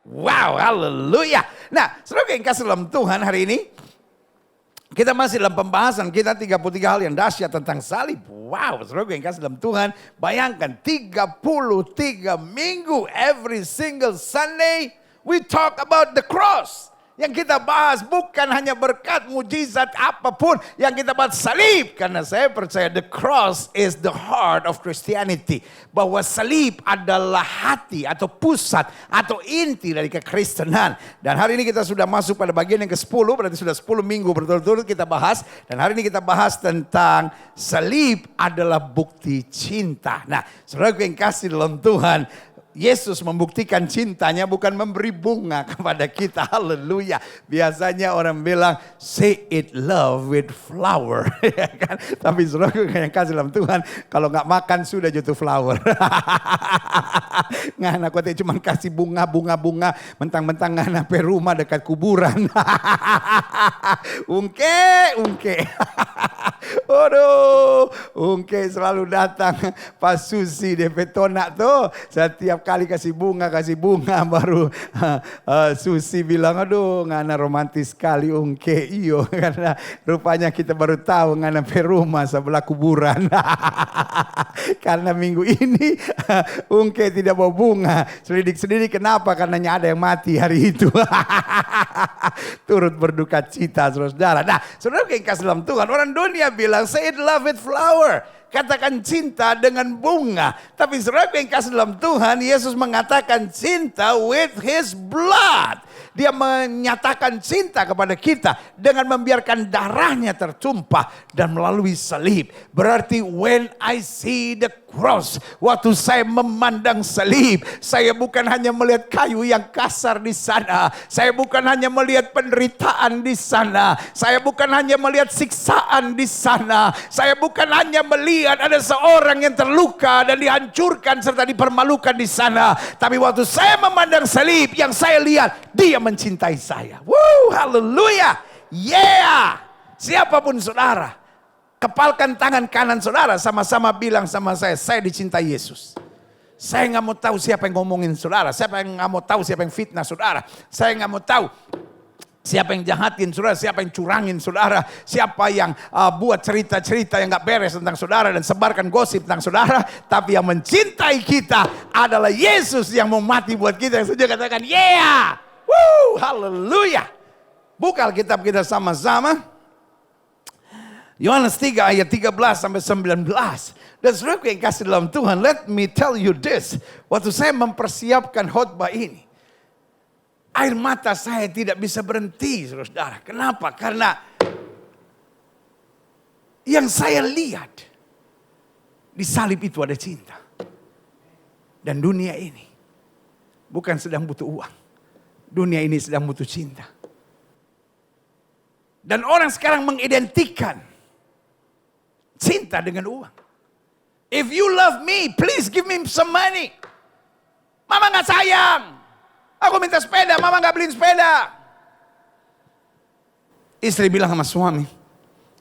Wow, haleluya. Nah, saudara yang kasih dalam Tuhan, hari ini kita masih dalam pembahasan kita 33 hal yang dahsyat tentang salib. Wow, saudara yang kasih dalam Tuhan, bayangkan 33 minggu, every single Sunday we talk about the cross. Yang kita bahas bukan hanya berkat mujizat apapun, yang kita bahas salib. Karena saya percaya the cross is the heart of Christianity. Bahwa salib adalah hati atau pusat atau inti dari kekristenan. Dan hari ini kita sudah masuk pada bagian yang ke-10, berarti sudah 10 minggu berturut-turut kita bahas. Dan hari ini kita bahas tentang salib adalah bukti cinta. Nah, saudara yang kasih dalam Tuhan, Yesus membuktikan cintanya bukan memberi bunga kepada kita. Haleluya. Biasanya orang bilang, say it love with flower. Ya kan? Tapi saudara yang kasih dalam Tuhan, kalau nggak makan sudah jatuh flower. Ngana kote cuma kasih bunga, mentang-mentang ngana pe rumah dekat kuburan. Ungke. Aduh, Ungke selalu datang pas Susi DP tonak tuh. Setiap kali kasih bunga baru Susi bilang, aduh ngana romantis sekali Ungke iyo. Karena rupanya kita baru tahu ngana pe rumah sebelah kuburan. Karena minggu ini Ungke tidak bawa bunga. Selidik kenapa? Karena ada yang mati hari itu. Turut berduka cita saudara. Nah, saudara yang kasih dalam Tuhan, orang dunia bilang say it love with flower. Katakan cinta dengan bunga. Tapi saudara yang kasih dalam Tuhan, Yesus mengatakan cinta with his blood. Dia menyatakan cinta kepada kita dengan membiarkan darahnya tertumpah dan melalui salib. Berarti when I see the cross, waktu saya memandang salib, saya bukan hanya melihat kayu yang kasar di sana. Saya bukan hanya melihat penderitaan di sana. Saya bukan hanya melihat siksaan di sana. Saya bukan hanya melihat ada seorang yang terluka dan dihancurkan serta dipermalukan di sana. Tapi waktu saya memandang salib, yang saya lihat, dia mencintai saya. Woo, haleluya. Yeah. Siapapun saudara, kepalkan tangan kanan saudara, sama-sama bilang sama saya dicintai Yesus. Saya nggak mau tahu siapa yang ngomongin saudara. Siapa yang nggak mau tahu siapa yang fitnah saudara. Saya nggak mau tahu siapa yang jahatin saudara, siapa yang curangin saudara, siapa yang buat cerita-cerita yang gak beres tentang saudara dan sebarkan gosip tentang saudara. Tapi yang mencintai kita adalah Yesus yang mau mati buat kita. Yang saja katakan, yeah, woo, haleluya. Buka Alkitab kita sama-sama. Yohanes 3 ayat 13 sampai 19. Dan saudara yang kasih dalam Tuhan, let me tell you this. Waktu saya mempersiapkan khotbah ini, air mata saya tidak bisa berhenti, saudara. Kenapa? Karena yang saya lihat di salib itu ada cinta. Dan dunia ini bukan sedang butuh uang. Dunia ini sedang butuh cinta. Dan orang sekarang mengidentikan cinta dengan uang. If you love me, please give me some money. Mama gak sayang. Aku minta sepeda, mama gak beliin sepeda. Istri bilang sama suami,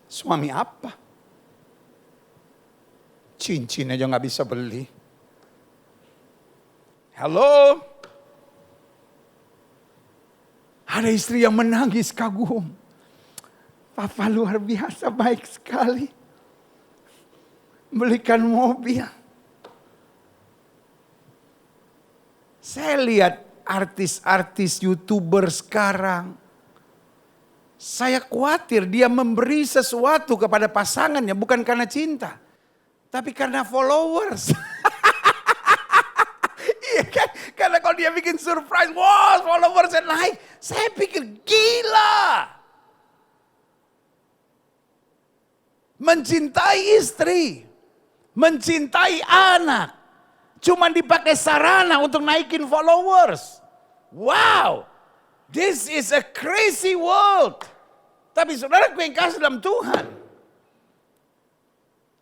suami apa? Cincin aja gak bisa beli. Halo? Ada istri yang menangis kagum. Papa luar biasa baik sekali. Belikan mobil. Saya lihat artis-artis YouTuber sekarang. Saya khawatir dia memberi sesuatu kepada pasangannya bukan karena cinta. Tapi karena followers. Iya kan? Karena kalau dia bikin surprise, wow followersnya naik. Saya pikir gila. Mencintai istri. Mencintai anak. Cuma dipakai sarana untuk naikin followers. Wow. This is a crazy world. Tapi saudaraku yang kasih dalam Tuhan.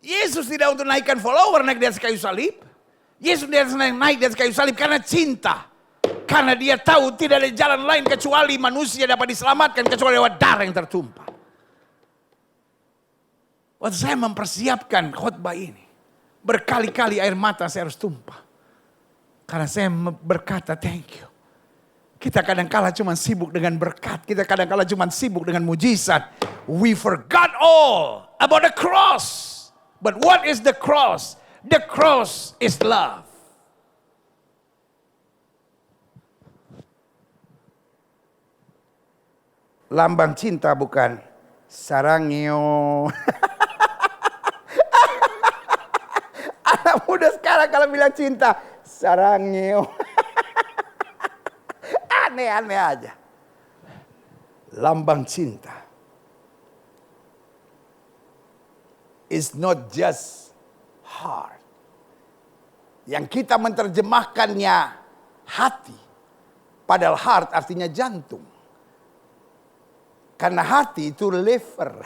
Yesus tidak untuk naikkan follower naik di atas kayu salib. Yesus naik di atas kayu salib karena cinta. Karena dia tahu tidak ada jalan lain kecuali manusia dapat diselamatkan kecuali lewat darah yang tertumpah. Waktu saya mempersiapkan khotbah ini. Berkali-kali air mata saya harus tumpah. Karena saya berkata thank you. Kita kadang-kala cuma sibuk dengan berkat. Kita kadang-kala cuma sibuk dengan mujizat. We forgot all about the cross. But what is the cross? The cross is love. Lambang cinta bukan sarangyo. Anak muda sekarang kalau bilang cinta, sarangyo. Aneh-aneh aja. Lambang cinta is not just heart. Yang kita menerjemahkannya hati. Padahal heart artinya jantung. Karena hati itu liver.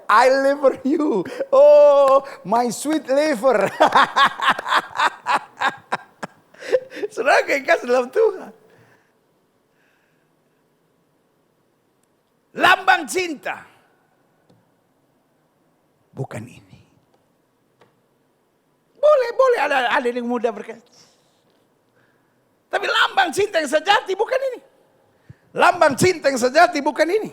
I liver you. Oh, my sweet liver. Saudara kekasih dalam Tuhan. Lambang cinta. Bukan ini. Boleh ada yang muda berkata. Tapi lambang cinta yang sejati bukan ini. Lambang cinta yang sejati bukan ini.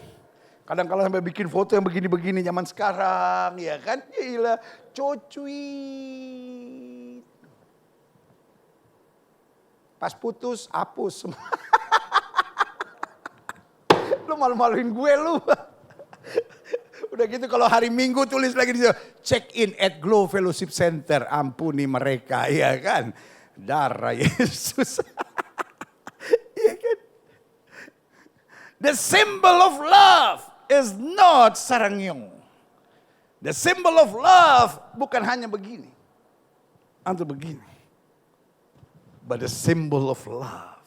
Kadang-kadang sampai bikin foto yang begini-begini zaman sekarang, ya kan? Gila, cocuit. Pas putus, hapus semua. Lu malu-maluin gue lu. Udah gitu kalau hari Minggu tulis lagi di situ, check in at Glow Fellowship Center. Ampuni mereka, ya kan? Darah Yesus. Iya kan? The symbol of love is not sarangyong. The symbol of love bukan hanya begini. Atau begini. But the symbol of love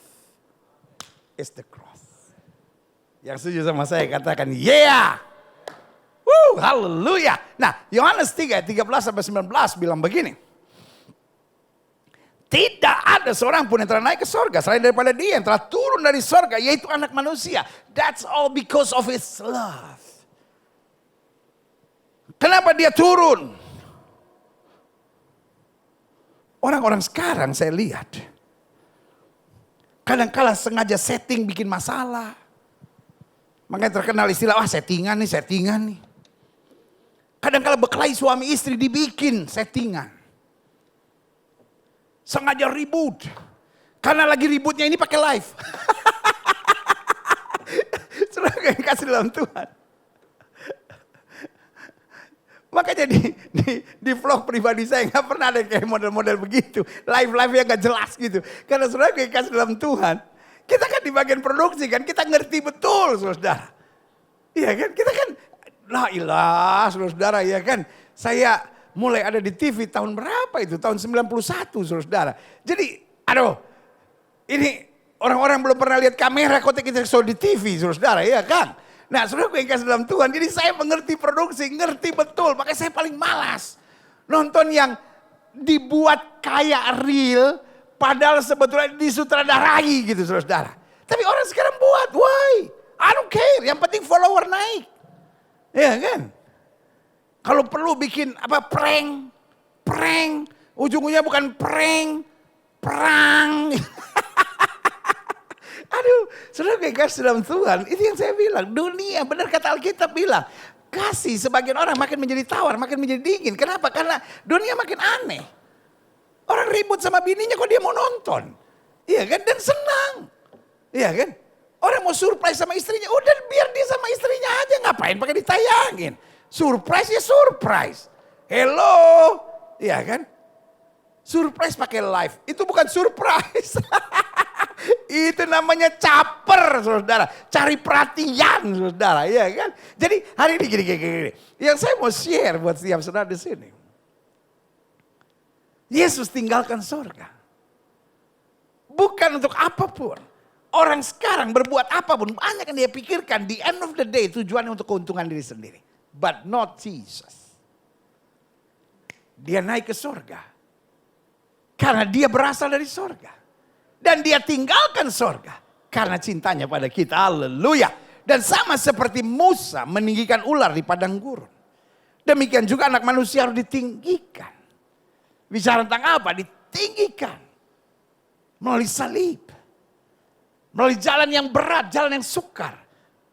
is the cross. Yang setuju sama saya katakan, yeah! Woo, haleluya. Nah, Yohanes 3, 13-19 bilang begini. Tidak ada seorang pun yang telah naik ke sorga selain daripada dia yang telah turun dari sorga, yaitu anak manusia. That's all because of his love. Kenapa dia turun? Orang-orang sekarang saya lihat. Kadang-kala sengaja setting bikin masalah. Makanya terkenal istilah, settingan nih. Kadang-kala berkelahi suami istri dibikin settingan. Sengaja ribut. Karena lagi ributnya ini pakai live. Saudara yang kasih dalam Tuhan. Makanya di vlog pribadi saya nggak pernah ada kayak model-model begitu. Live-nya nggak jelas gitu. Karena saudara yang kasih dalam Tuhan. Kita kan di bagian produksi kan. Kita ngerti betul saudara. Iya kan? Kita kan. La ilah saudara ya kan. Saya mulai ada di TV tahun berapa itu? Tahun 91 saudara. Jadi ini orang-orang belum pernah lihat kamera kok kita di TV saudara ya kan. Nah saudara yang kasih dalam Tuhan. Jadi saya mengerti produksi, ngerti betul. Makanya saya paling malas nonton yang dibuat kayak real. Padahal sebetulnya disutradarai gitu saudara. Tapi orang sekarang buat, why? I don't care, yang penting follower naik. Ya kan? Kalau perlu bikin prank. Ujung-ujungnya bukan perang. Aduh, saudara kayak kasih dalam Tuhan. Itu yang saya bilang, dunia benar kata Alkitab bilang. Kasih sebagian orang makin menjadi tawar, makin menjadi dingin. Kenapa? Karena dunia makin aneh. Orang ribut sama bininya kok dia mau nonton. Iya kan? Dan senang. Iya kan? Orang mau surprise sama istrinya, udah biar dia sama istrinya aja. Ngapain pakai ditayangin. Surprise ya surprise. Hello. Iya kan? Surprise pakai live. Itu bukan surprise. Itu namanya caper saudara. Cari perhatian saudara. Iya kan? Jadi hari ini gini. Yang saya mau share buat setiap saudara di sini. Yesus tinggalkan surga. Bukan untuk apapun. Orang sekarang berbuat apapun. Banyak yang dia pikirkan. The end of the day tujuannya untuk keuntungan diri sendiri. But not Jesus. Dia naik ke surga. Karena dia berasal dari surga. Dan dia tinggalkan surga. Karena cintanya pada kita. Haleluya. Dan sama seperti Musa meninggikan ular di padang gurun. Demikian juga anak manusia harus ditinggikan. Bicara tentang apa? Ditinggikan. Melalui salib. Melalui jalan yang berat, jalan yang sukar.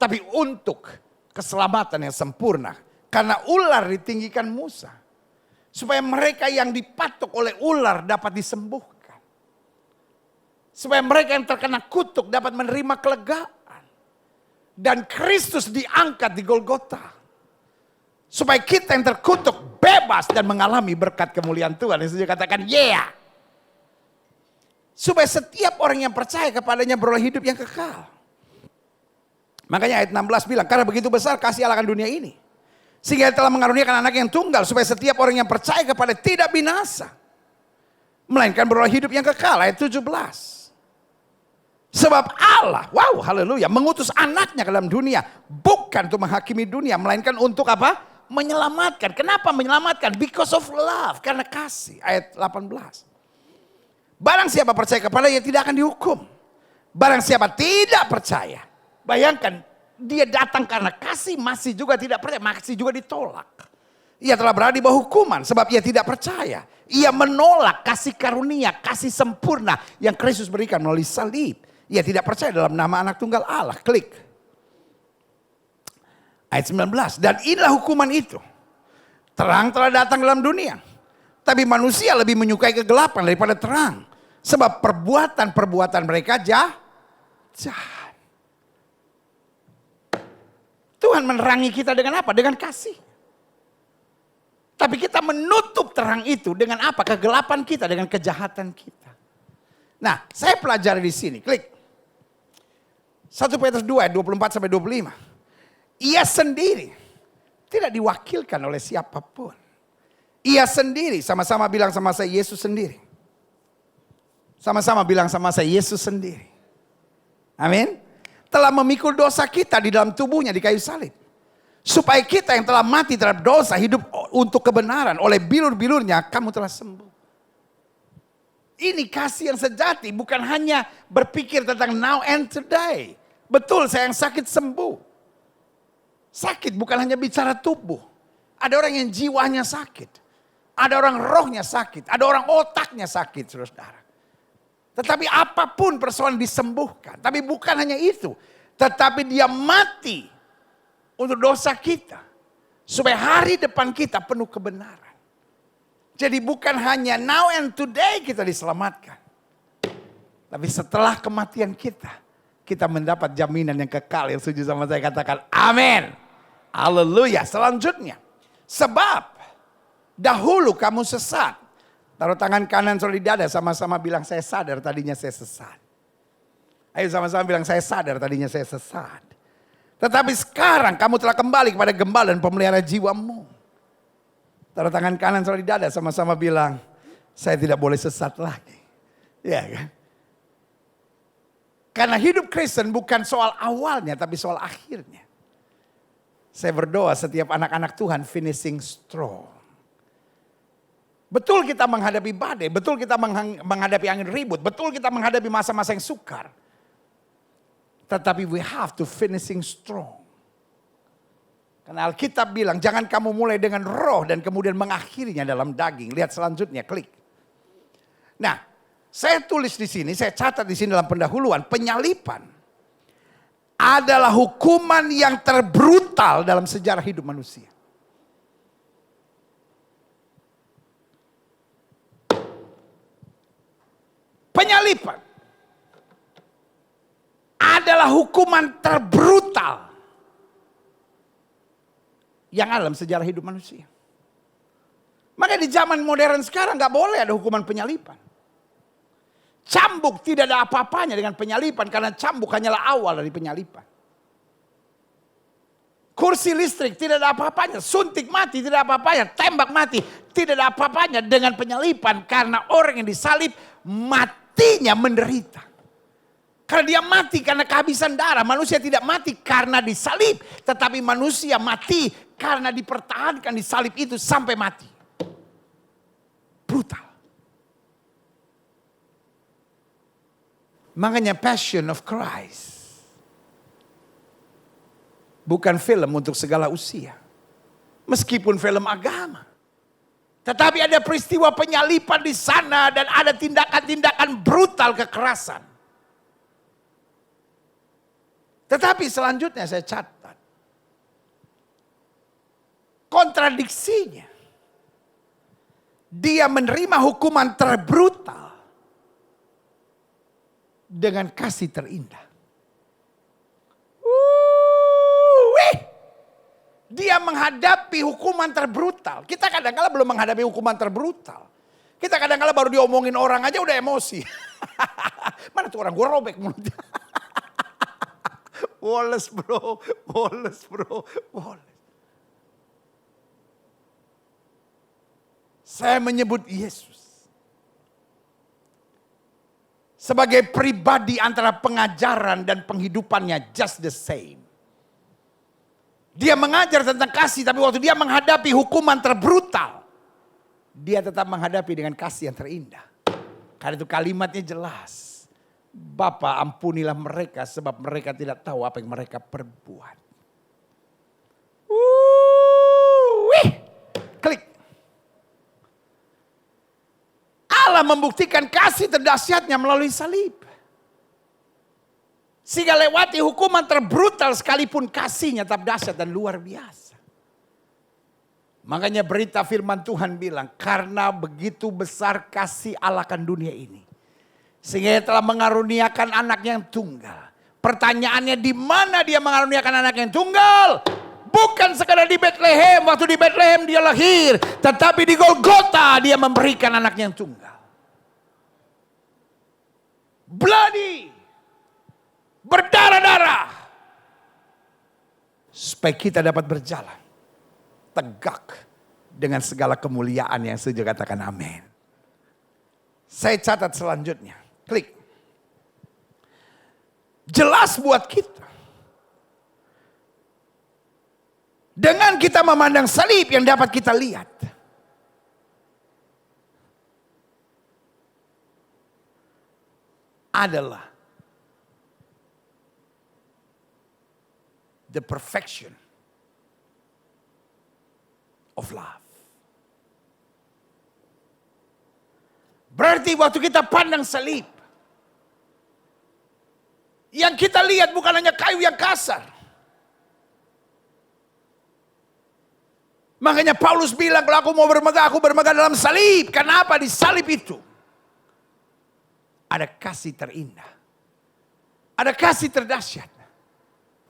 Tapi untuk keselamatan yang sempurna. Karena ular ditinggikan Musa. Supaya mereka yang dipatok oleh ular dapat disembuhkan. Supaya mereka yang terkena kutuk dapat menerima kelegaan. Dan Kristus diangkat di Golgota. Supaya kita yang terkutuk bebas dan mengalami berkat kemuliaan Tuhan. Yang saya katakan, yeah. Supaya setiap orang yang percaya kepadanya beroleh hidup yang kekal. Makanya ayat 16 bilang, karena begitu besar kasih Allah akan dunia ini. Sehingga telah mengaruniakan anak yang tunggal. Supaya setiap orang yang percaya kepada tidak binasa. Melainkan beroleh hidup yang kekal. Ayat 17. Sebab Allah, wow haleluya, mengutus anaknya ke dalam dunia. Bukan untuk menghakimi dunia. Melainkan untuk apa? Menyelamatkan. Kenapa menyelamatkan? Because of love. Karena kasih. Ayat 18. Barang siapa percaya kepada dia tidak akan dihukum. Barang siapa tidak percaya. Bayangkan dia datang karena kasih masih juga tidak percaya. Masih juga ditolak. Ia telah berada di bawah hukuman sebab ia tidak percaya. Ia menolak kasih karunia, kasih sempurna yang Kristus berikan melalui salib. Ia tidak percaya dalam nama anak tunggal Allah. Klik. Ayat 19. Dan inilah hukuman itu. Terang telah datang dalam dunia. Tapi manusia lebih menyukai kegelapan daripada terang. Sebab perbuatan-perbuatan mereka jahat. Tuhan menerangi kita dengan apa? Dengan kasih. Tapi kita menutup terang itu dengan apa? Kegelapan kita, dengan kejahatan kita. Nah, saya pelajari di sini. Klik. 1 Petrus 2 ayat 24 sampai 25. Ia sendiri tidak diwakilkan oleh siapapun. Ia sendiri, sama-sama bilang sama saya, Yesus sendiri. Sama-sama bilang sama saya, Yesus sendiri. Amin. Telah memikul dosa kita di dalam tubuhnya di kayu salib. Supaya kita yang telah mati terhadap dosa hidup untuk kebenaran. Oleh bilur-bilurnya kamu telah sembuh. Ini kasih yang sejati, bukan hanya berpikir tentang now and today. Betul, saya yang sakit sembuh. Sakit bukan hanya bicara tubuh. Ada orang yang jiwanya sakit. Ada orang rohnya sakit. Ada orang otaknya sakit, saudara-saudara. Tetapi apapun persoalan disembuhkan. Tapi bukan hanya itu. Tetapi dia mati untuk dosa kita. Supaya hari depan kita penuh kebenaran. Jadi bukan hanya now and today kita diselamatkan. Tapi setelah kematian kita mendapat jaminan yang kekal. Yang setuju sama saya katakan amin. Haleluya. Selanjutnya. Sebab dahulu kamu sesat. Taruh tangan kanan saudara di dada, sama-sama bilang saya sadar tadinya saya sesat. Ayo sama-sama bilang saya sadar tadinya saya sesat. Tetapi sekarang kamu telah kembali kepada gembala dan pemelihara jiwamu. Taruh tangan kanan saudara di dada, sama-sama bilang saya tidak boleh sesat lagi. Ya kan? Karena hidup Kristen bukan soal awalnya tapi soal akhirnya. Saya berdoa setiap anak-anak Tuhan finishing strong. Betul kita menghadapi badai, betul kita menghadapi angin ribut, betul kita menghadapi masa-masa yang sukar. Tetapi we have to finishing strong. Karena Alkitab bilang jangan kamu mulai dengan roh dan kemudian mengakhirinya dalam daging. Lihat selanjutnya, klik. Nah, saya tulis di sini, saya catat di sini dalam pendahuluan, penyalipan adalah hukuman yang terbrutal dalam sejarah hidup manusia. Penyalipan adalah hukuman terbrutal yang ada dalam sejarah hidup manusia. Maka di zaman modern sekarang gak boleh ada hukuman penyalipan. Cambuk tidak ada apa-apanya dengan penyalipan karena cambuk hanyalah awal dari penyalipan. Kursi listrik tidak ada apa-apanya, suntik mati tidak ada apa-apanya, tembak mati tidak ada apa-apanya dengan penyalipan karena orang yang disalib matinya menderita. Karena dia mati karena kehabisan darah. Manusia tidak mati karena disalib. Tetapi manusia mati karena dipertahankan di salib itu sampai mati. Brutal. Makanya Passion of Christ. Bukan film untuk segala usia. Meskipun film agama. Tetapi ada peristiwa penyalipan di sana dan ada tindakan-tindakan brutal kekerasan. Tetapi selanjutnya saya catat. Kontradiksinya. Dia menerima hukuman terbrutal dengan kasih terindah. Dia menghadapi hukuman terbrutal. Kita kadang-kala belum menghadapi hukuman terbrutal. Kita kadang-kala baru diomongin orang aja udah emosi. Mana tuh orang, gue robek mulutnya. Woles bro, woles bro, woles. Saya menyebut Yesus sebagai pribadi antara pengajaran dan penghidupannya just the same. Dia mengajar tentang kasih, tapi waktu dia menghadapi hukuman terbrutal, dia tetap menghadapi dengan kasih yang terindah. Karena itu kalimatnya jelas. Bapa, ampunilah mereka sebab mereka tidak tahu apa yang mereka perbuat. Klik. Allah membuktikan kasih terdahsyatnya melalui salib. Sehingga lewati hukuman terbrutal sekalipun kasihnya tetap dahsyat dan luar biasa. Makanya berita firman Tuhan bilang, karena begitu besar kasih Allah akan dunia ini. Sehingga dia telah mengaruniakan anak yang tunggal. Pertanyaannya, di mana dia mengaruniakan anak yang tunggal? Bukan sekadar di Bethlehem, waktu di Bethlehem dia lahir. Tetapi di Golgota dia memberikan anak yang tunggal. Bloody. Berdarah-darah. Supaya kita dapat berjalan tegak dengan segala kemuliaan yang setuju katakan amin. Saya catat selanjutnya. Klik. Jelas buat kita. Dengan kita memandang salib yang dapat kita lihat. Adalah the perfection of love. Berarti waktu kita pandang salib, yang kita lihat bukan hanya kayu yang kasar. Makanya Paulus bilang, kalau aku mau bermegah, aku bermegah dalam salib. Kenapa? Di salib itu ada kasih terindah. Ada kasih terdahsyat.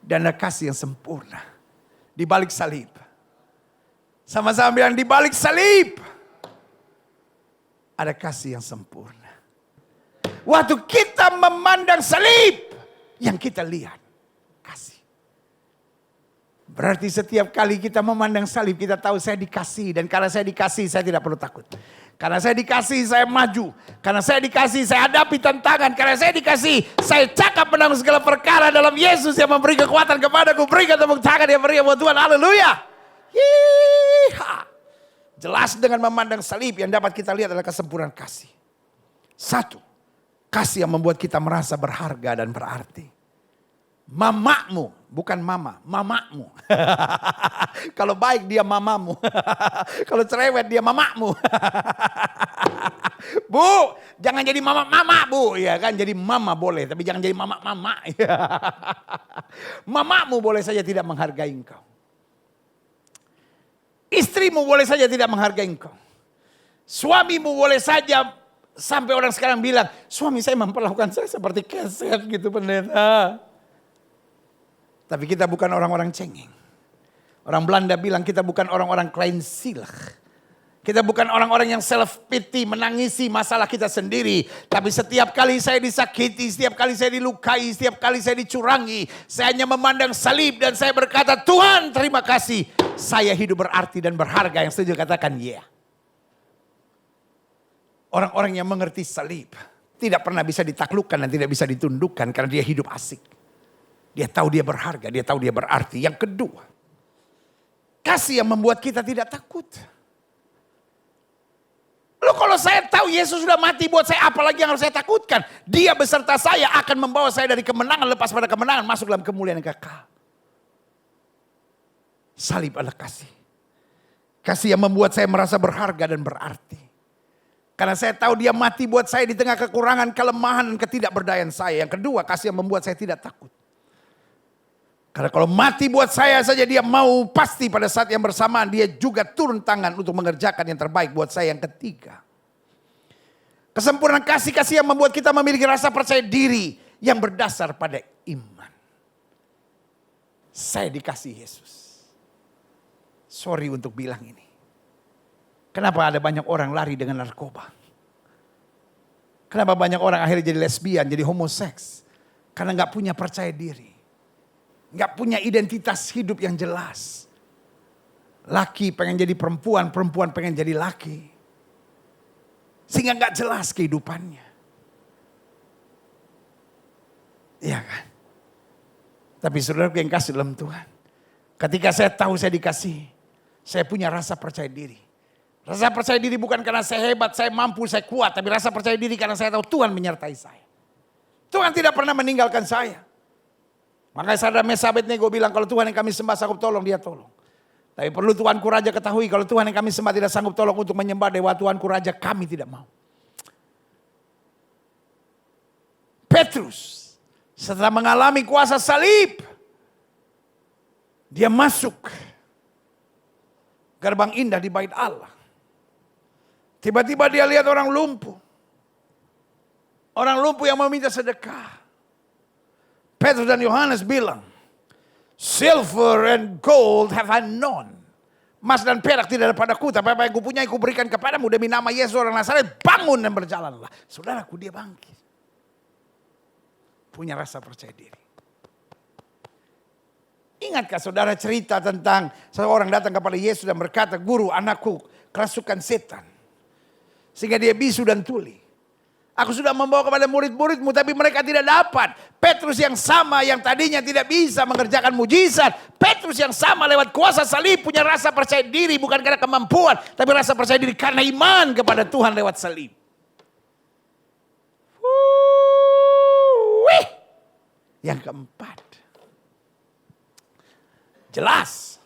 Dan ada kasih yang sempurna. Di balik salib. Sama-sama bilang, di balik salib. Ada kasih yang sempurna. Waktu kita memandang salib. Yang kita lihat. Kasih. Berarti setiap kali kita memandang salib. Kita tahu saya dikasih. Dan karena saya dikasih, saya tidak perlu takut. Karena saya dikasih, saya maju. Karena saya dikasih, saya hadapi tantangan. Karena saya dikasih, saya cakap menanggung segala perkara dalam Yesus yang memberi kekuatan kepadaku. Berikan tepuk tangan yang beri buat Tuhan. Haleluya. Jelas dengan memandang salib yang dapat kita lihat adalah kesempurnaan kasih. Satu, kasih yang membuat kita merasa berharga dan berarti. Mamamu, bukan mama, mamamu. Kalau baik dia mamamu. Kalau cerewet dia mamamu. Bu, jangan jadi mama bu, ya kan? Jadi mama boleh, tapi jangan jadi mama. Mamamu boleh saja tidak menghargai engkau. Istrimu boleh saja tidak menghargai engkau. Suamimu boleh saja sampai orang sekarang bilang, suami saya memperlakukan saya seperti keset gitu pendeta. Tapi kita bukan orang-orang cengeng. Orang Belanda bilang kita bukan orang-orang kleinzielig. Kita bukan orang-orang yang self pity, menangisi masalah kita sendiri. Tapi setiap kali saya disakiti, setiap kali saya dilukai, setiap kali saya dicurangi, saya hanya memandang salib dan saya berkata, Tuhan terima kasih. Saya hidup berarti dan berharga, yang setuju katakan ya. Yeah. Orang-orang yang mengerti salib tidak pernah bisa ditaklukkan dan tidak bisa ditundukkan karena dia hidup asik. Dia tahu dia berharga, dia tahu dia berarti. Yang kedua, kasih yang membuat kita tidak takut. Loh kalau saya tahu Yesus sudah mati buat saya, apalagi yang harus saya takutkan? Dia beserta saya akan membawa saya dari kemenangan lepas pada kemenangan masuk dalam kemuliaan yang kekal. Salib adalah kasih. Kasih yang membuat saya merasa berharga dan berarti. Karena saya tahu dia mati buat saya di tengah kekurangan, kelemahan dan ketidakberdayaan saya. Yang kedua, kasih yang membuat saya tidak takut. Karena kalau mati buat saya saja dia mau, pasti pada saat yang bersamaan dia juga turun tangan untuk mengerjakan yang terbaik buat saya yang ketiga. Kesempurnaan kasih yang membuat kita memiliki rasa percaya diri yang berdasar pada iman. Saya dikasih Yesus. Sorry untuk bilang ini. Kenapa ada banyak orang lari dengan narkoba? Kenapa banyak orang akhirnya jadi lesbian, jadi homoseks? Karena gak punya percaya diri. Gak punya identitas hidup yang jelas. Laki pengen jadi perempuan, perempuan pengen jadi laki. Sehingga gak jelas kehidupannya. Iya kan? Tapi saudara yang kasih dalam Tuhan. Ketika saya tahu saya dikasih, saya punya rasa percaya diri. Rasa percaya diri bukan karena saya hebat, saya mampu, saya kuat. Tapi rasa percaya diri karena saya tahu Tuhan menyertai saya. Tuhan tidak pernah meninggalkan saya. Makanya saudara Abednego bilang, kalau Tuhan yang kami sembah sanggup tolong, dia tolong. Tapi perlu Tuanku Raja ketahui, kalau Tuhan yang kami sembah tidak sanggup tolong untuk menyembah dewa Tuanku Raja, kami tidak mau. Petrus, setelah mengalami kuasa salib, dia masuk gerbang indah di bait Allah. Tiba-tiba dia lihat orang lumpuh. Orang lumpuh yang meminta sedekah. Petrus dan Yohanes bilang, silver and gold have I none. Emas dan perak tidak ada padaku, tapi apa yang kupunyai kuberikan kepadamu demi nama Yesus orang Nazaret, bangun dan berjalanlah. Saudaraku, dia bangkit. Punya rasa percaya diri. Ingatkah saudara cerita tentang seorang datang kepada Yesus dan berkata, guru, anakku kerasukan setan. Sehingga dia bisu dan tuli. Aku sudah membawa kepada murid-muridmu, tapi mereka tidak dapat. Petrus yang sama yang tadinya tidak bisa mengerjakan mujizat. Petrus yang sama lewat kuasa salib punya rasa percaya diri. Bukan karena kemampuan, tapi rasa percaya diri karena iman kepada Tuhan lewat salib. Yang keempat. Jelas.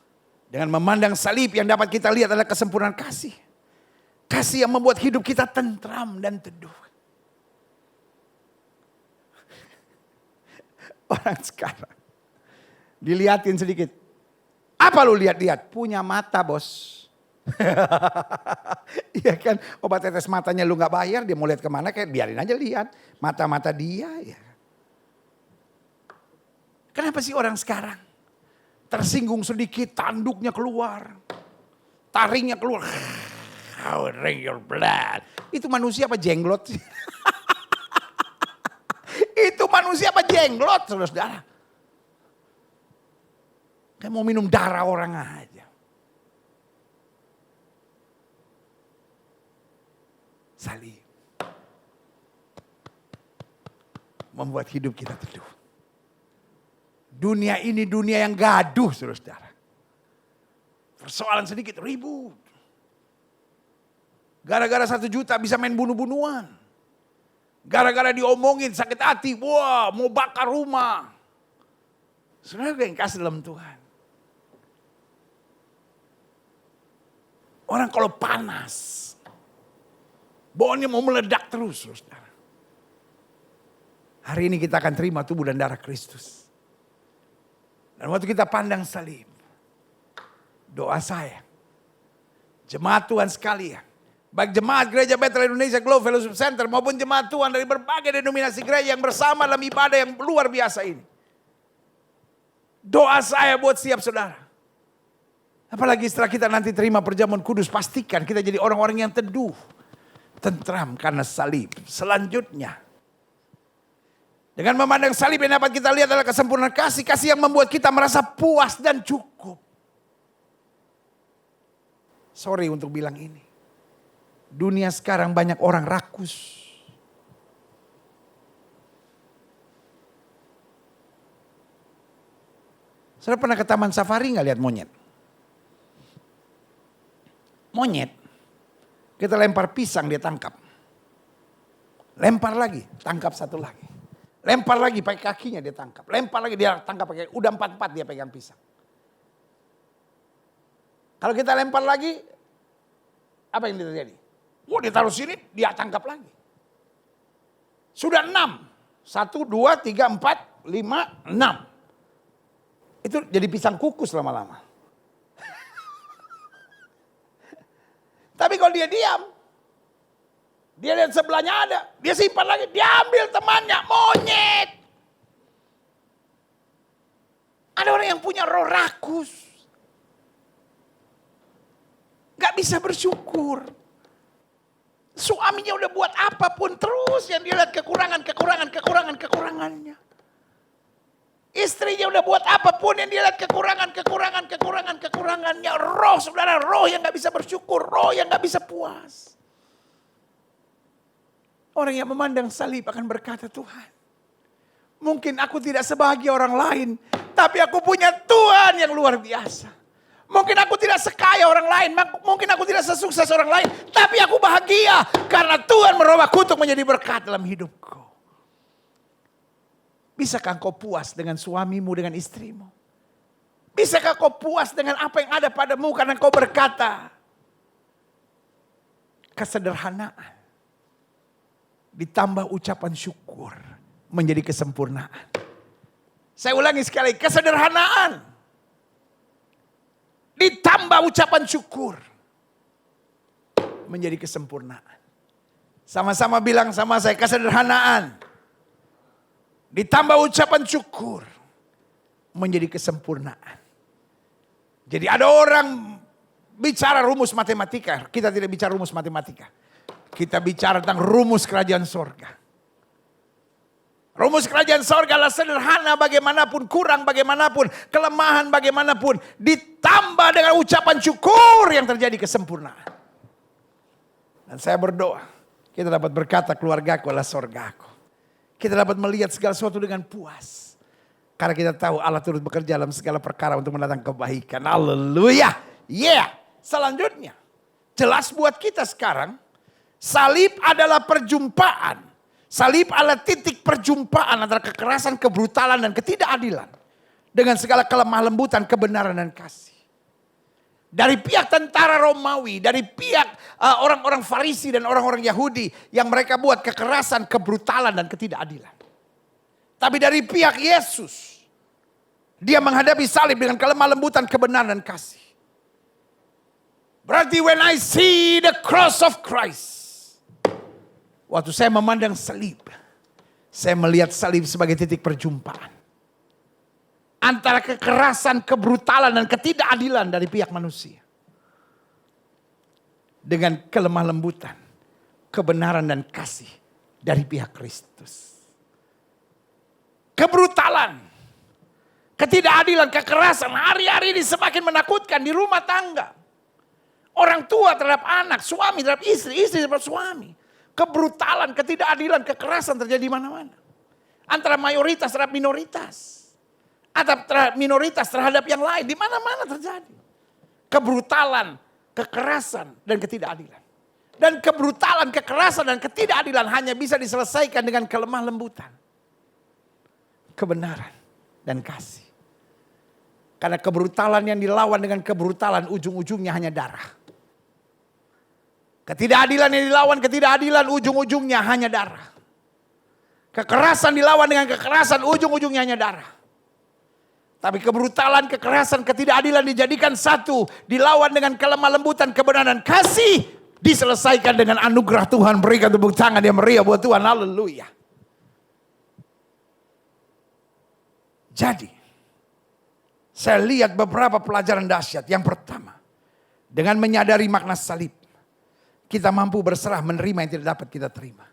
Dengan memandang salib yang dapat kita lihat adalah kesempurnaan kasih. Kasih yang membuat hidup kita tentram dan teduh. Orang sekarang dilihatin sedikit. Apa lu lihat-lihat? Punya mata, bos. Iya kan, obat tetes matanya lu gak bayar, dia mau lihat kemana, kayak biarin aja lihat. Mata-mata dia ya. Kenapa sih orang sekarang tersinggung sedikit, tanduknya keluar, taringnya keluar. How drink your blood. Itu manusia apa jenglot? Itu manusia apa jenglot, saudara-saudara? Kayak mau minum darah orang aja. Salib membuat hidup kita teduh. Dunia ini dunia yang gaduh, saudara-saudara. Persoalan sedikit ribut. Gara-gara 1 juta bisa main bunuh-bunuhan. Gara-gara diomongin sakit hati, wah mau bakar rumah. Sebenarnya yang kasih dalam Tuhan. Orang kalau panas, baunya mau meledak terus, saudara. Hari ini kita akan terima tubuh dan darah Kristus. Dan waktu kita pandang salib, doa saya, jemaat Tuhan sekalian, baik jemaat Gereja Bethel Indonesia Globe Fellowship Center maupun jemaat Tuhan dari berbagai denominasi gereja yang bersama dalam ibadah yang luar biasa ini. Doa saya buat setiap saudara. Apalagi setelah kita nanti terima perjamuan kudus, pastikan kita jadi orang-orang yang teduh, tentram karena salib. Selanjutnya, dengan memandang salib yang dapat kita lihat adalah kesempurnaan kasih. Kasih yang membuat kita merasa puas dan cukup. Sorry untuk bilang ini. Dunia sekarang banyak orang rakus. Saudara pernah ke taman safari gak lihat monyet? Monyet, kita lempar pisang dia tangkap. Lempar lagi, tangkap satu lagi. Lempar lagi pakai kakinya dia tangkap. Lempar lagi dia tangkap pakai, udah 4-4 dia pegang pisang. Kalau kita lempar lagi, apa yang terjadi? Oh, dia taruh sini, dia tangkap lagi. Sudah 6. 1, 2, 3, 4, 5, 6. Itu jadi pisang kukus lama-lama. Tapi kalau dia diam, dia lihat sebelahnya ada, dia simpan lagi, dia ambil temannya, monyet. Ada orang yang punya roh rakus. Gak bisa bersyukur. Suaminya udah buat apapun terus yang dia lihat kekurangannya. Istrinya udah buat apapun yang dia lihat kekurangannya. Roh saudara, roh yang gak bisa bersyukur, roh yang gak bisa puas. Orang yang memandang salib akan berkata, Tuhan, mungkin aku tidak sebahagia orang lain, tapi aku punya Tuhan yang luar biasa. Mungkin aku tidak sekaya orang lain, mungkin aku tidak sesukses orang lain, tapi aku bahagia karena Tuhan merubahku untuk menjadi berkat dalam hidupku. Bisakah engkau puas dengan suamimu, dengan istrimu? Bisakah kau puas dengan apa yang ada padamu karena kau berkata, kesederhanaan ditambah ucapan syukur menjadi kesempurnaan. Saya ulangi sekali, kesederhanaan ditambah ucapan syukur menjadi kesempurnaan. Sama-sama bilang sama saya, kesederhanaan ditambah ucapan syukur menjadi kesempurnaan. Jadi ada orang bicara rumus matematika, kita tidak bicara rumus matematika. Kita bicara tentang rumus kerajaan sorga. Rumus kerajaan sorga adalah sederhana bagaimanapun, kurang bagaimanapun, kelemahan bagaimanapun. Ditambah dengan ucapan syukur yang terjadi kesempurnaan. Dan saya berdoa, kita dapat berkata keluargaku adalah sorgaku. Kita dapat melihat segala sesuatu dengan puas. Karena kita tahu Allah turut bekerja dalam segala perkara untuk mendatangkan kebaikan. Haleluya. Yeah. Selanjutnya, jelas buat kita sekarang, salib adalah perjumpaan. Salib adalah titik perjumpaan antara kekerasan, kebrutalan, dan ketidakadilan. Dengan segala kelemah lembutan, kebenaran, dan kasih. Dari pihak tentara Romawi, dari pihak orang-orang Farisi dan orang-orang Yahudi. Yang mereka buat kekerasan, kebrutalan, dan ketidakadilan. Tapi dari pihak Yesus, dia menghadapi salib dengan kelemah lembutan, kebenaran, dan kasih. Berarti when I see the cross of Christ. Waktu saya memandang salib, saya melihat salib sebagai titik perjumpaan. Antara kekerasan, kebrutalan, dan ketidakadilan dari pihak manusia. Dengan kelemah lembutan, kebenaran, dan kasih dari pihak Kristus. Kebrutalan, ketidakadilan, kekerasan hari-hari ini semakin menakutkan di rumah tangga. Orang tua terhadap anak, suami terhadap istri, istri terhadap suami. Kebrutalan, ketidakadilan, kekerasan terjadi di mana-mana. Antara mayoritas terhadap minoritas. Atau minoritas terhadap yang lain, di mana-mana terjadi. Kebrutalan, kekerasan, dan ketidakadilan. Dan kebrutalan, kekerasan, dan ketidakadilan hanya bisa diselesaikan dengan kelemah lembutan. Kebenaran dan kasih. Karena kebrutalan yang dilawan dengan kebrutalan ujung-ujungnya hanya darah. Ketidakadilan yang dilawan ketidakadilan ujung-ujungnya hanya darah. Kekerasan dilawan dengan kekerasan ujung-ujungnya hanya darah. Tapi kebrutalan, kekerasan, ketidakadilan dijadikan satu. Dilawan dengan kelemah lembutan, kebenaran, kasih. Diselesaikan dengan anugerah Tuhan. Berikan tepuk tangan yang meriah buat Tuhan. Haleluya. Jadi, saya lihat beberapa pelajaran dahsyat. Yang pertama, dengan menyadari makna salib, kita mampu berserah menerima yang tidak dapat kita terima.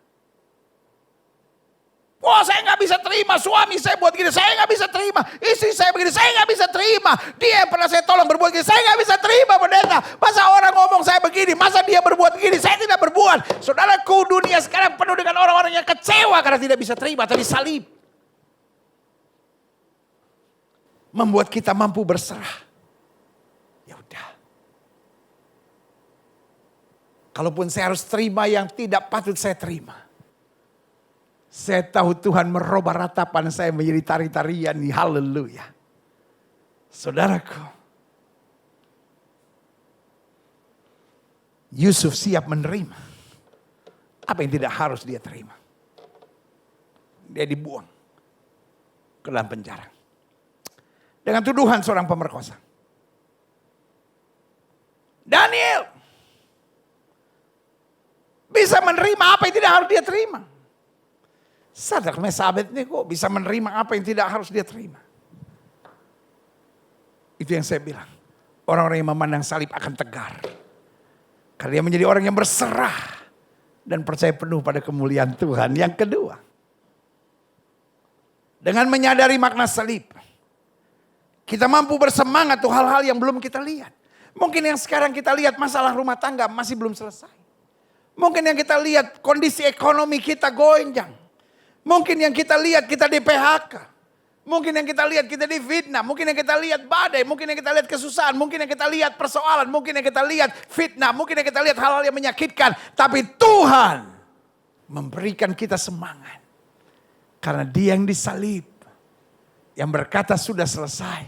Wah, saya nggak bisa terima, suami saya buat gini, saya nggak bisa terima, istri saya begini, saya nggak bisa terima, dia yang pernah saya tolong berbuat gini, saya nggak bisa terima, pendeta. Masa orang ngomong saya begini, masa dia berbuat begini, saya tidak berbuat. Saudaraku, dunia sekarang penuh dengan orang-orang yang kecewa karena tidak bisa terima, tapi salib membuat kita mampu berserah. Ya udah. Kalaupun saya harus terima yang tidak patut saya terima. Saya tahu Tuhan merubah ratapan saya menjadi tari-tarian. Haleluya. Saudaraku. Yusuf siap menerima apa yang tidak harus dia terima. Dia dibuang ke dalam penjara. dengan tuduhan seorang pemerkosa. Daniel bisa menerima apa yang tidak harus dia terima. Sadrak Mesabet ini kok bisa menerima apa yang tidak harus dia terima. Itu yang saya bilang. Orang-orang yang memandang salib akan tegar. Karena dia menjadi orang yang berserah. Dan percaya penuh pada kemuliaan Tuhan. Yang kedua. Dengan menyadari makna salib. Kita mampu bersemangat tuh hal-hal yang belum kita lihat. Mungkin yang sekarang kita lihat masalah rumah tangga masih belum selesai. Mungkin yang kita lihat kondisi ekonomi kita goyang. Mungkin yang kita lihat kita di PHK. Mungkin yang kita lihat kita difitnah. Mungkin yang kita lihat badai. Mungkin yang kita lihat kesusahan. Mungkin yang kita lihat persoalan. Mungkin yang kita lihat fitnah. Mungkin yang kita lihat hal-hal yang menyakitkan. Tapi Tuhan memberikan kita semangat. Karena dia yang disalib. Yang berkata sudah selesai.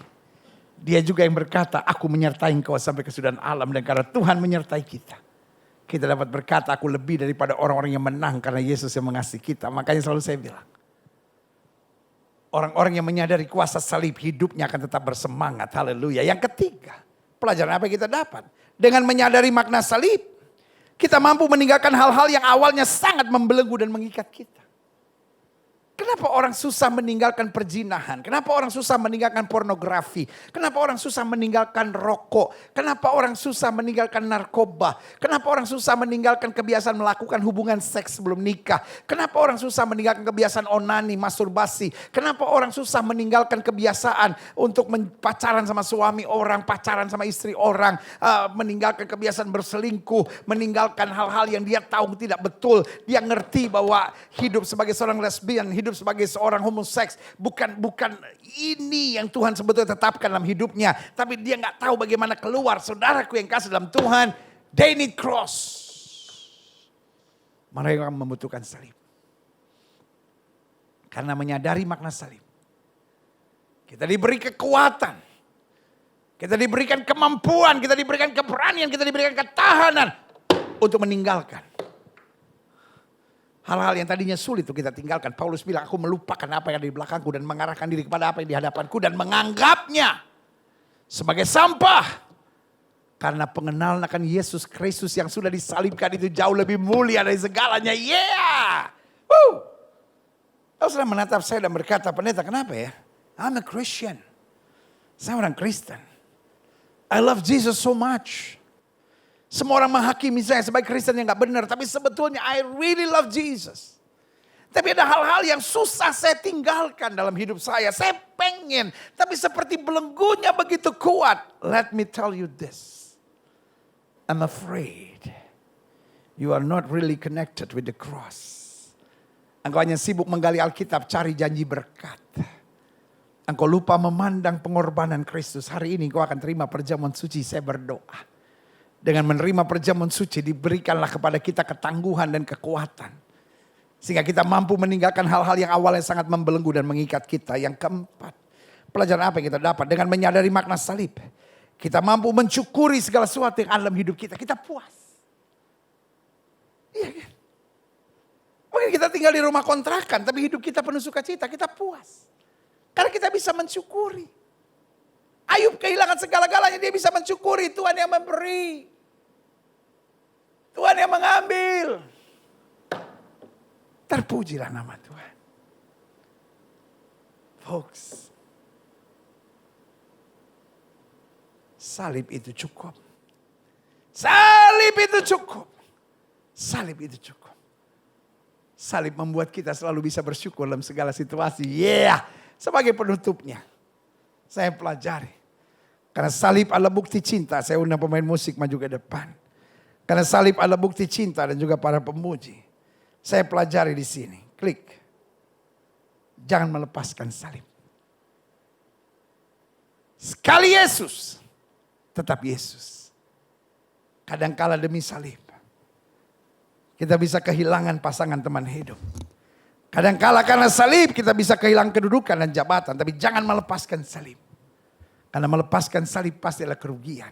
Dia juga yang berkata aku menyertai engkau sampai kesudahan alam. Dan karena Tuhan menyertai kita. Kita dapat berkata aku lebih daripada orang-orang yang menang. Karena Yesus yang mengasihi kita. Makanya selalu saya bilang. Orang-orang yang menyadari kuasa salib hidupnya akan tetap bersemangat. Haleluya. Yang ketiga. Pelajaran apa yang kita dapat. Dengan menyadari makna salib. Kita mampu meninggalkan hal-hal yang awalnya sangat membelenggu dan mengikat kita. Kenapa orang susah meninggalkan perzinahan? Kenapa orang susah meninggalkan pornografi? Kenapa orang susah meninggalkan rokok? Kenapa orang susah meninggalkan narkoba? Kenapa orang susah meninggalkan kebiasaan melakukan hubungan seks sebelum nikah? Kenapa orang susah meninggalkan kebiasaan onani, masturbasi? Kenapa orang susah meninggalkan kebiasaan untuk pacaran sama suami orang, pacaran sama istri orang, meninggalkan kebiasaan berselingkuh, meninggalkan hal-hal yang dia tahu tidak betul. Dia ngerti bahwa hidup sebagai seorang lesbian, hidup sebagai seorang homoseks bukan ini yang Tuhan sebetulnya tetapkan dalam hidupnya, tapi dia nggak tahu bagaimana keluar. Saudaraku yang kasih dalam Tuhan, they need cross. Mereka membutuhkan salib. Karena menyadari makna salib, kita diberi kekuatan, kita diberikan kemampuan, kita diberikan keberanian, kita diberikan ketahanan untuk meninggalkan hal-hal yang tadinya sulit untuk kita tinggalkan. Paulus bilang, aku melupakan apa yang ada di belakangku dan mengarahkan diri kepada apa yang di hadapanku dan menganggapnya sebagai sampah. Karena pengenalan akan Yesus Kristus yang sudah disalibkan itu jauh lebih mulia dari segalanya. Yeah! Woo! Lalu sudah menatap saya dan berkata, pendeta kenapa ya? I'm a Christian. Saya orang Kristen. I love Jesus so much. Semua orang menghakimi saya sebagai Kristen yang gak benar. Tapi sebetulnya I really love Jesus. Tapi ada hal-hal yang susah saya tinggalkan dalam hidup saya. Saya pengen. Tapi seperti belenggunya begitu kuat. Let me tell you this. I'm afraid. You are not really connected with the cross. Engkau hanya sibuk menggali Alkitab. Cari janji berkat. Engkau lupa memandang pengorbanan Kristus. Hari ini engkau akan terima perjamuan suci. Saya berdoa. Dengan menerima perjamuan suci diberikanlah kepada kita ketangguhan dan kekuatan. Sehingga kita mampu meninggalkan hal-hal yang awalnya sangat membelenggu dan mengikat kita. Yang keempat, pelajaran apa yang kita dapat? Dengan menyadari makna salib. Kita mampu mensyukuri segala sesuatu yang ada dalam hidup kita. Kita puas. Iya kan? Mungkin kita tinggal di rumah kontrakan tapi hidup kita penuh sukacita. Kita puas. Karena kita bisa mensyukuri. Ayub kehilangan segala-galanya, dia bisa mensyukuri Tuhan yang memberi. Tuhan yang mengambil. Terpujilah nama Tuhan. Folks, salib itu cukup. Salib itu cukup. Salib itu cukup. Salib membuat kita selalu bisa bersyukur dalam segala situasi. Yeah, sebagai penutupnya. Saya pelajari. Karena salib adalah bukti cinta. Saya undang pemain musik maju ke depan. Karena salib adalah bukti cinta dan juga para pemuji. Saya pelajari di sini. Klik. Jangan melepaskan salib. Sekali Yesus, tetap Yesus. Kadangkala demi salib, kita bisa kehilangan pasangan teman hidup. Kadangkala karena salib kita bisa kehilangan kedudukan dan jabatan. Tapi jangan melepaskan salib. Karena melepaskan salib pasti adalah kerugian.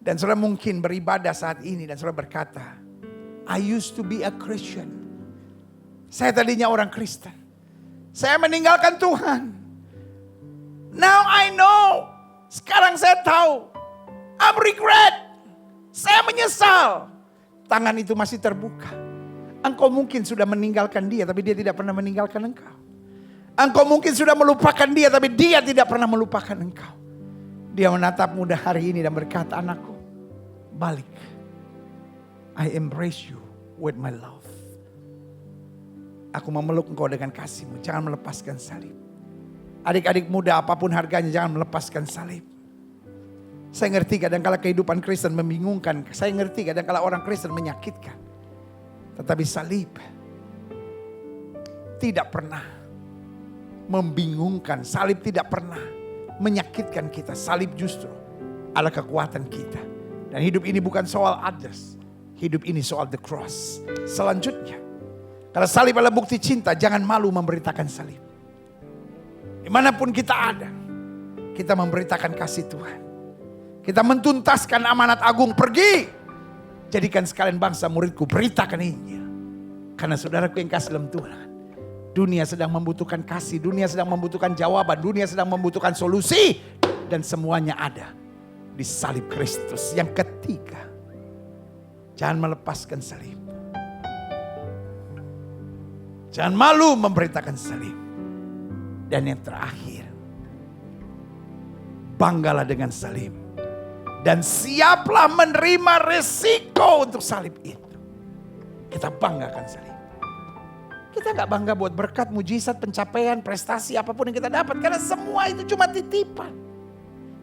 Dan saudara mungkin beribadah saat ini dan saudara berkata, I used to be a Christian. Saya tadinya orang Kristen. Saya meninggalkan Tuhan. Now I know. Sekarang saya tahu. I'm regret. Saya menyesal. Tangan itu masih terbuka. Engkau mungkin sudah meninggalkan dia, tapi dia tidak pernah meninggalkan engkau. Engkau mungkin sudah melupakan dia, tapi dia tidak pernah melupakan engkau. Dia menatapmu hari ini dan berkata, anakku, balik. I embrace you with my love. Aku memeluk engkau dengan kasihmu. Jangan melepaskan salib. Adik-adik muda apapun harganya, jangan melepaskan salib. Saya ngerti kadang-kala kehidupan Kristen membingungkan. Saya ngerti kadang-kala orang Kristen menyakitkan. Tetapi salib tidak pernah membingungkan. Salib tidak pernah menyakitkan kita. Salib justru adalah kekuatan kita. Dan hidup ini bukan soal others. Hidup ini soal the cross. Selanjutnya, kalau salib adalah bukti cinta, jangan malu memberitakan salib. Dimanapun kita ada, kita memberitakan kasih Tuhan. Kita mentuntaskan amanat agung, pergi. Jadikan sekalian bangsa muridku, beritakan Injil. Karena saudaraku yang kasih dalam Tuhan, dunia sedang membutuhkan kasih, dunia sedang membutuhkan jawaban, dunia sedang membutuhkan solusi. Dan semuanya ada di salib Kristus. Yang ketiga, jangan melepaskan salib. Jangan malu memberitakan salib. Dan yang terakhir, banggalah dengan salib. Dan siaplah menerima resiko untuk salib itu. Kita banggakan salib. Kita gak bangga buat berkat, mujizat, pencapaian, prestasi, apapun yang kita dapat. Karena semua itu cuma titipan.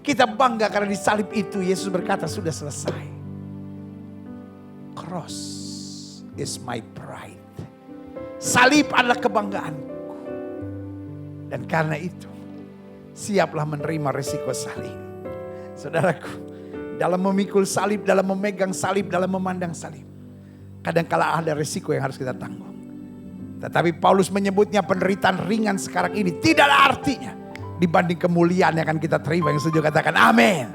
Kita bangga karena di salib itu Yesus berkata sudah selesai. Cross is my pride. Salib adalah kebanggaanku. Dan karena itu, siaplah menerima resiko salib. Saudaraku, dalam memikul salib, dalam memegang salib, dalam memandang salib, kadangkala ada resiko yang harus kita tanggung. Tetapi Paulus menyebutnya penderitaan ringan sekarang ini tidak ada artinya dibanding kemuliaan yang akan kita terima. Yang setuju katakan amin.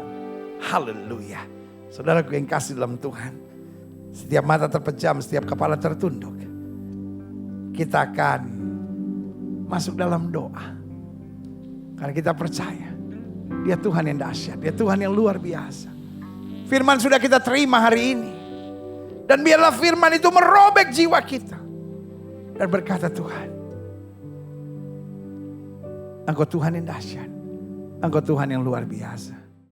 Haleluya. Saudaraku yang kasih dalam Tuhan, setiap mata terpejam, setiap kepala tertunduk, kita akan masuk dalam doa. Karena kita percaya Dia Tuhan yang dahsyat, Dia Tuhan yang luar biasa. Firman sudah kita terima hari ini. Dan biarlah firman itu merobek jiwa kita. Dan berkata, Tuhan, Engkau Tuhan yang dahsyat, Engkau Tuhan yang luar biasa.